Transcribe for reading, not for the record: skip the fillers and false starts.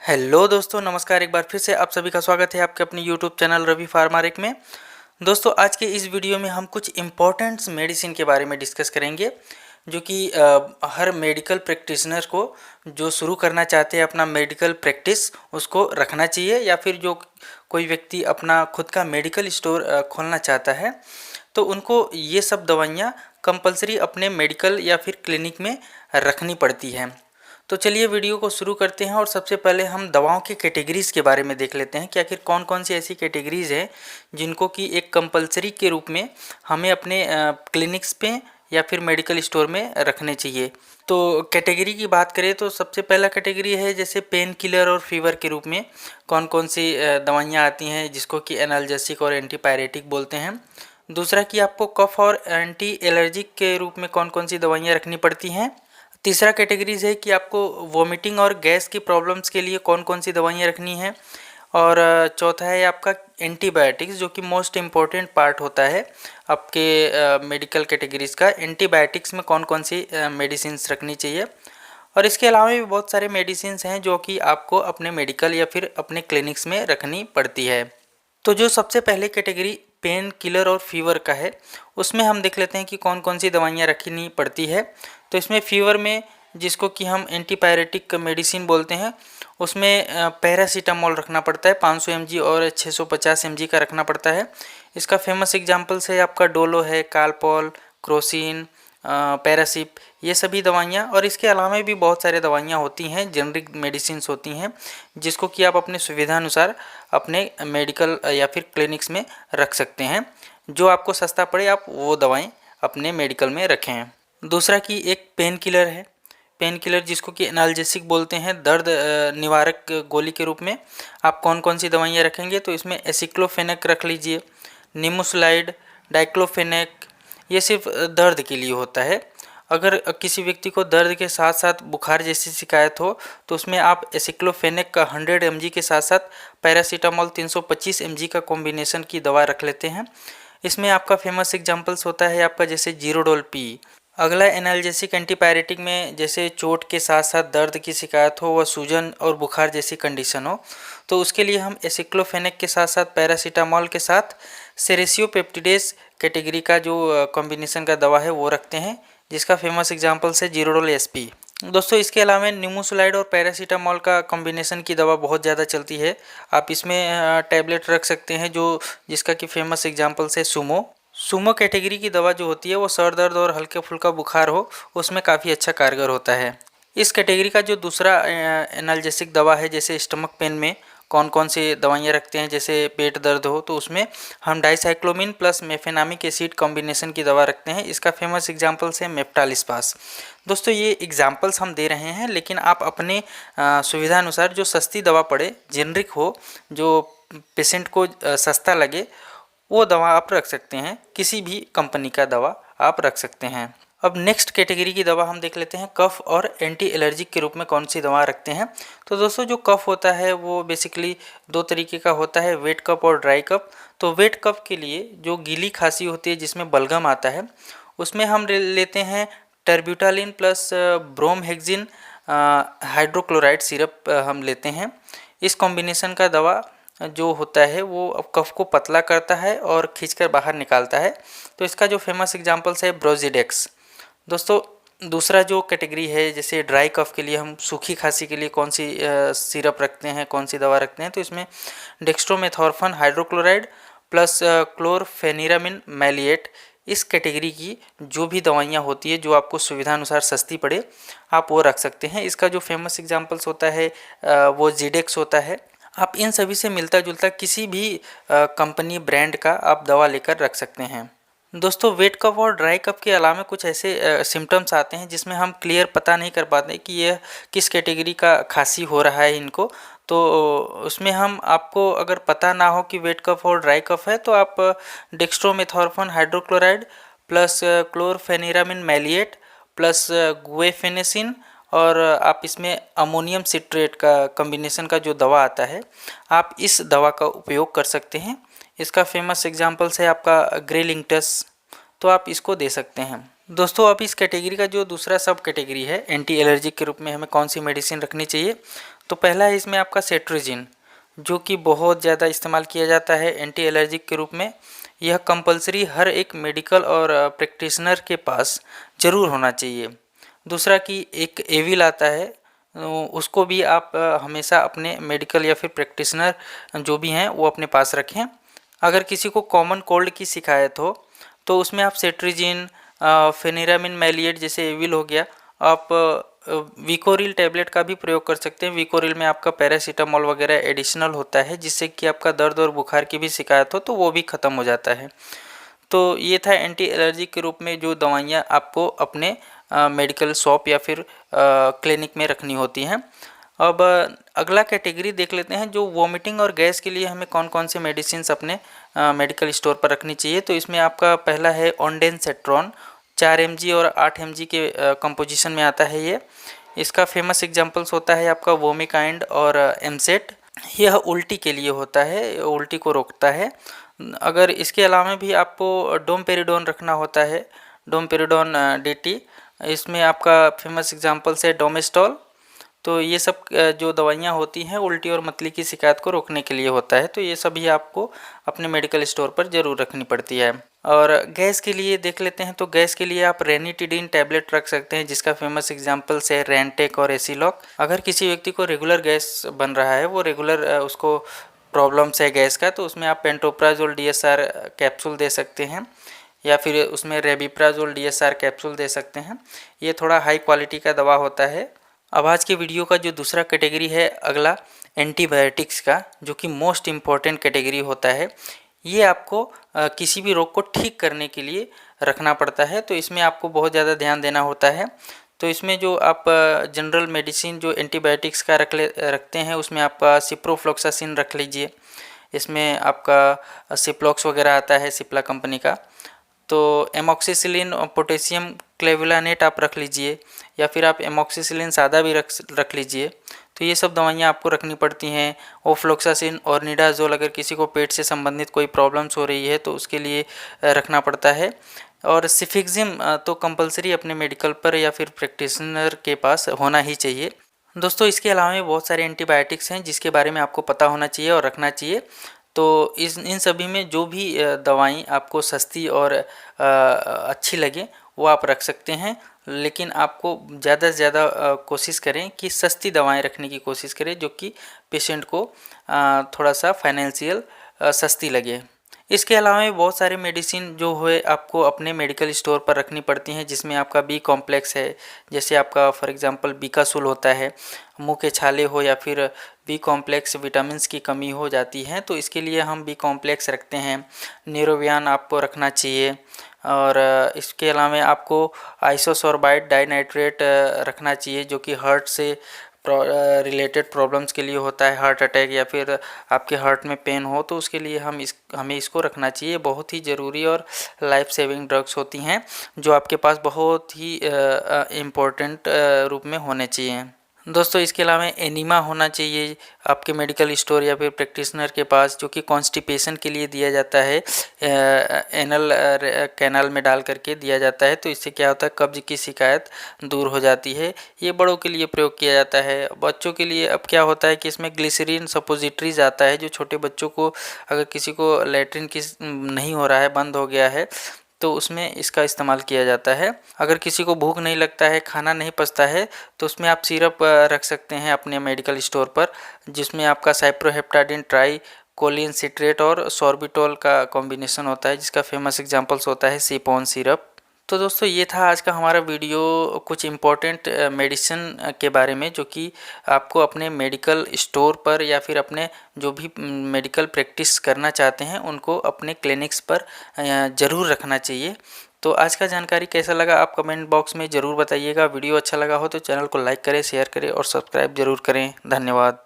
Hello दोस्तों, नमस्कार। एक बार फिर से आप सभी का स्वागत है आपके अपने यूट्यूब चैनल रवि फार्मारिक में। दोस्तों, आज के इस वीडियो में हम कुछ इम्पोर्टेंट मेडिसिन के बारे में डिस्कस करेंगे जो कि हर मेडिकल प्रैक्टिशनर को जो शुरू करना चाहते हैं अपना मेडिकल प्रैक्टिस उसको रखना चाहिए, या फिर जो कोई व्यक्ति अपना खुद का मेडिकल स्टोर खोलना चाहता है तो उनको ये सब दवाइयाँ कंपलसरी अपने मेडिकल या फिर क्लिनिक में रखनी पड़ती हैं। तो चलिए वीडियो को शुरू करते हैं और सबसे पहले हम दवाओं की कैटेगरीज़ के बारे में देख लेते हैं कि आखिर कौन कौन सी ऐसी कैटेगरीज़ हैं जिनको कि एक कंपलसरी के रूप में हमें अपने क्लिनिक्स पे या फिर मेडिकल स्टोर में रखने चाहिए। तो कैटेगरी की बात करें तो सबसे पहला कैटेगरी है जैसे पेन किलर और फीवर के रूप में कौन कौन सी दवाइयाँ आती हैं जिसको कि एनाल्जेसिक और एंटीपायरेटिक बोलते हैं। दूसरा कि आपको कफ और एंटी एलर्जिक के रूप में कौन कौन सी दवाइयाँ रखनी पड़ती हैं। तीसरा कैटेगरीज है कि आपको वोमिटिंग और गैस की प्रॉब्लम्स के लिए कौन कौन सी दवाइयाँ रखनी है। और चौथा है आपका एंटीबायोटिक्स, जो कि मोस्ट इम्पॉर्टेंट पार्ट होता है आपके मेडिकल कैटेगरीज का। एंटीबायोटिक्स में कौन कौन सी मेडिसिन्स रखनी चाहिए। और इसके अलावा भी बहुत सारे मेडिसिन्स हैं जो कि आपको अपने मेडिकल या फिर अपने क्लिनिक्स में रखनी पड़ती है। तो जो सबसे पहले कैटेगरी पेन किलर और फीवर का है उसमें हम देख लेते हैं कि कौन कौन सी दवाइयाँ रखनी पड़ती है। तो इसमें फीवर में जिसको कि हम एंटीपायरेटिक मेडिसिन बोलते हैं उसमें पैरासीटामोल रखना पड़ता है 500 mg और 650 mg का रखना पड़ता है। इसका फेमस एग्जांपल्स है आपका डोलो है, कालपॉल, क्रोसिन, पैरासिप, ये सभी दवाइयाँ। और इसके अलावा भी बहुत सारे दवाइयाँ होती हैं, जेनरिक मेडिसिन्स होती हैं जिसको कि आप अपने सुविधानुसार अपने मेडिकल या फिर क्लिनिक्स में रख सकते हैं। जो आपको सस्ता पड़े आप वो दवाएं अपने मेडिकल में रखें। दूसरा कि एक पेन किलर है, पेन किलर जिसको कि एनाल्जेसिक बोलते हैं, दर्द निवारक गोली के रूप में आप कौन कौन सी दवाइयाँ रखेंगे। तो इसमें एसिक्लोफेनेक रख लीजिए, निमोसुलाइड, डाइक्लोफेनेक, ये सिर्फ दर्द के लिए होता है। अगर किसी व्यक्ति को दर्द के साथ साथ बुखार जैसी शिकायत हो तो उसमें आप एसिक्लोफेनेक का 100 mg के साथ साथ पैरासीटामोल 325 mg का कॉम्बिनेशन की दवा रख लेते हैं। इसमें आपका फेमस एग्जांपल्स होता है आपका जैसे जीरोडोल पी। अगला एनाल्जेसिक एंटीपायरेटिक में जैसे चोट के साथ साथ दर्द की शिकायत हो व सूजन और बुखार जैसी कंडीशन हो तो उसके लिए हम एसिक्लोफेनेक के साथ साथ पैरासीटामोल के साथ सेरेसियोपेप्टिडेस कैटेगरी का जो कॉम्बिनेशन का दवा है वो रखते हैं, जिसका फेमस एग्जांपल है जीरोडोल एसपी। दोस्तों, इसके अलावा निमोसुलाइड और पैरासीटामोल का कॉम्बिनेशन की दवा बहुत ज़्यादा चलती है। आप इसमें टैबलेट रख सकते हैं जिसका कि फेमस एग्जांपल है सुमो कैटेगरी की दवा जो होती है वो सर दर्द और हल्के फुल्का बुखार हो उसमें काफ़ी अच्छा कारगर होता है। इस कैटेगरी का जो दूसरा एनाल्जेसिक दवा है जैसे स्टमक पेन में कौन कौन सी दवाइयाँ रखते हैं, जैसे पेट दर्द हो तो उसमें हम dicyclomine plus mefenamic acid combination की दवा रखते हैं। इसका फेमस एग्जांपल्स है मेप्टालिस्पास। दोस्तों, ये एग्जांपल्स हम दे रहे हैं लेकिन आप अपने सुविधानुसार जो सस्ती दवा पड़े, जेनरिक हो, जो पेशेंट को सस्ता लगे वो दवा आप रख सकते हैं। किसी भी कंपनी का दवा आप रख सकते हैं। अब नेक्स्ट कैटेगरी की दवा हम देख लेते हैं कफ और एंटी एलर्जिक के रूप में कौन सी दवा रखते हैं। तो दोस्तों, जो कफ होता है वो बेसिकली दो तरीके का होता है, वेट कफ और ड्राई कफ। तो वेट कफ के लिए जो गीली खांसी होती है जिसमें बलगम आता है उसमें हम लेते हैं टर्ब्यूटालिन प्लस ब्रोमहेक्सिन हाइड्रोक्लोराइड सिरप हम लेते हैं। इस कॉम्बिनेशन का दवा जो होता है वो कफ को पतला करता है और खींचकर बाहर निकालता है। तो इसका जो फेमस एग्जांपल्स है ब्रोजिडेक्स। दोस्तों, दूसरा जो कैटेगरी है जैसे ड्राई कफ के लिए हम सूखी खांसी के लिए कौन सी सिरप रखते हैं, कौन सी दवा रखते हैं। तो इसमें डेक्स्ट्रोमेथॉर्फन हाइड्रोक्लोराइड प्लस क्लोरफेनिरामिन मैलिएट, इस कैटेगरी की जो भी दवाइयाँ होती है जो आपको सुविधा अनुसार सस्ती पड़े आप वो रख सकते हैं। इसका जो फेमस एग्जांपल्स होता है वो जीडेक्स होता है। आप इन सभी से मिलता जुलता किसी भी कंपनी ब्रांड का आप दवा लेकर रख सकते हैं। दोस्तों, वेट कफ और ड्राई कफ के अलावा कुछ ऐसे सिम्टम्स आते हैं जिसमें हम क्लियर पता नहीं कर पाते कि यह किस कैटेगरी का खांसी हो रहा है इनको। तो उसमें हम आपको अगर पता ना हो कि वेट कफ और ड्राई कफ है तो आप dextromethorphan hydrochloride plus chlorpheniramine maleate plus guaifenesin और आप इसमें अमोनियम सिट्रेट का कॉम्बिनेशन का जो दवा आता है आप इस दवा का उपयोग कर सकते हैं। इसका फेमस एग्जांपल्स है आपका ग्रेलिंगटस, तो आप इसको दे सकते हैं। दोस्तों, अब इस कैटेगरी का जो दूसरा सब कैटेगरी है एंटी एलर्जिक के रूप में हमें कौन सी मेडिसिन रखनी चाहिए। तो पहला है इसमें आपका सेट्रिजिन, जो कि बहुत ज़्यादा इस्तेमाल किया जाता है एंटी एलर्जिक के रूप में। यह कंपलसरी हर एक मेडिकल और प्रैक्टिशनर के पास ज़रूर होना चाहिए। दूसरा कि एक एविल आता है, उसको भी आप हमेशा अपने मेडिकल या फिर प्रैक्टिशनर जो भी हैं वो अपने पास रखें। अगर किसी को कॉमन कोल्ड की शिकायत हो तो उसमें आप सेट्रिजिन, फेनिरामिन मैलिएट जैसे एविल हो गया, आप विकोरिल टैबलेट का भी प्रयोग कर सकते हैं। विकोरिल में आपका पैरासीटामोल वगैरह एडिशनल होता है, जिससे कि आपका दर्द और बुखार की भी शिकायत हो तो वो भी ख़त्म हो जाता है। तो ये था एंटी एलर्जी के रूप में जो दवाइयाँ आपको अपने मेडिकल शॉप या फिर क्लिनिक में रखनी होती हैं। अब अगला कैटेगरी देख लेते हैं, जो वोमिटिंग और गैस के लिए हमें कौन कौन से मेडिसिन अपने मेडिकल स्टोर पर रखनी चाहिए। तो इसमें आपका पहला है ऑन्डेनसेट्रॉन, 4 mg और 8 mg के कंपोजिशन में आता है ये। इसका फेमस एग्जांपल्स होता है आपका वोमिकाइंड और एमसेट। यह उल्टी के लिए होता है, उल्टी को रोकता है। अगर इसके अलावा भी आपको डोमपेरिडोन रखना होता है, डोमपेरिडोन DT। इसमें आपका फेमस एग्जांपल्स है डोमेस्टॉल। तो ये सब जो दवाइयाँ होती हैं उल्टी और मतली की शिकायत को रोकने के लिए होता है, तो ये सभी आपको अपने मेडिकल स्टोर पर ज़रूर रखनी पड़ती है। और गैस के लिए देख लेते हैं, तो गैस के लिए आप रेनिटिडीन टैबलेट रख सकते हैं, जिसका फेमस एग्जांपल्स है रेंटेक और एसिलॉक। अगर किसी व्यक्ति को रेगुलर गैस बन रहा है, वो रेगुलर उसको प्रॉब्लम्स है गैस का, तो उसमें आप पेंटोप्राजोल DSR कैप्सूल दे सकते हैं, या फिर उसमें रेबिप्राजोल DSR कैप्सूल दे सकते हैं। ये थोड़ा हाई क्वालिटी का दवा होता है। अब आज के वीडियो का जो दूसरा कैटेगरी है अगला, एंटीबायोटिक्स का, जो कि मोस्ट इम्पॉर्टेंट कैटेगरी होता है। ये आपको किसी भी रोग को ठीक करने के लिए रखना पड़ता है, तो इसमें आपको बहुत ज़्यादा ध्यान देना होता है। तो इसमें जो आप जनरल मेडिसिन जो एंटीबायोटिक्स का रखते हैं, उसमें आपका सिप्रोफ्लॉक्सासिन रख लीजिए। इसमें आपका सिप्लॉक्स वगैरह आता है सिप्ला कंपनी का। तो एमॉक्सिसिलिन और पोटेशियम क्लेवुलानेट आप रख लीजिए, या फिर आप एमॉक्सिसिलिन सादा भी रख लीजिए। तो ये सब दवाइयाँ आपको रखनी पड़ती हैं। ओफ्लोक्सासिन और निडाजोल, अगर किसी को पेट से संबंधित कोई प्रॉब्लम्स हो रही है तो उसके लिए रखना पड़ता है। और सिफिक्जिम तो कंपलसरी अपने मेडिकल पर या फिर प्रैक्टिशनर के पास होना ही चाहिए। दोस्तों, इसके अलावा भी बहुत सारे एंटीबायोटिक्स हैं जिसके बारे में आपको पता होना चाहिए और रखना चाहिए। तो इन सभी में जो भी दवाई आपको सस्ती और अच्छी लगे वो आप रख सकते हैं, लेकिन आपको ज़्यादा से ज़्यादा कोशिश करें कि सस्ती दवाएं रखने की कोशिश करें, जो कि पेशेंट को थोड़ा सा फाइनेंशियल सस्ती लगे। इसके अलावा भी बहुत सारे मेडिसिन जो है आपको अपने मेडिकल स्टोर पर रखनी पड़ती हैं, जिसमें आपका बी कॉम्प्लेक्स है। जैसे आपका फॉर एग्जांपल बीकासुल होता है, मुंह के छाले हो या फिर बी कॉम्प्लेक्स विटामिन्स की कमी हो जाती है, तो इसके लिए हम बी कॉम्प्लेक्स रखते हैं। न्यूरोवियान आपको रखना चाहिए। और इसके अलावा आपको आइसोसोर्बाइड डाइनाइट्रेट रखना चाहिए, जो कि हार्ट से रिलेटेड प्रॉब्लम्स के लिए होता है। हार्ट अटैक या फिर आपके हार्ट में पेन हो तो उसके लिए हमें इसको रखना चाहिए। बहुत ही ज़रूरी और लाइफ सेविंग ड्रग्स होती हैं, जो आपके पास बहुत ही इम्पोर्टेंट रूप में होने चाहिए। दोस्तों, इसके अलावा एनीमा होना चाहिए आपके मेडिकल स्टोर या फिर प्रैक्टिशनर के पास, जो कि कॉन्स्टिपेशन के लिए दिया जाता है। एनल कैनाल में डाल करके दिया जाता है, तो इससे क्या होता है, कब्ज की शिकायत दूर हो जाती है। ये बड़ों के लिए प्रयोग किया जाता है। बच्चों के लिए अब क्या होता है कि इसमें ग्लिसरीन सपोजिटरीज आता है, जो छोटे बच्चों को, अगर किसी को लैट्रिन की नहीं हो रहा है, बंद हो गया है, तो उसमें इसका इस्तेमाल किया जाता है। अगर किसी को भूख नहीं लगता है, खाना नहीं पचता है, तो उसमें आप सिरप रख सकते हैं अपने मेडिकल स्टोर पर, जिसमें आपका साइप्रोहेप्टाडिन ट्राई कोलिन सिट्रेट और सॉर्बिटोल का कॉम्बिनेशन होता है, जिसका फेमस एग्जांपल्स होता है सिपोन सिरप। तो दोस्तों, ये था आज का हमारा वीडियो, कुछ इम्पोर्टेंट मेडिसिन के बारे में, जो कि आपको अपने मेडिकल स्टोर पर या फिर अपने जो भी मेडिकल प्रैक्टिस करना चाहते हैं उनको अपने क्लिनिक्स पर ज़रूर रखना चाहिए। तो आज का जानकारी कैसा लगा आप कमेंट बॉक्स में ज़रूर बताइएगा। वीडियो अच्छा लगा हो तो चैनल को लाइक करें, शेयर करें और सब्सक्राइब ज़रूर करें। धन्यवाद।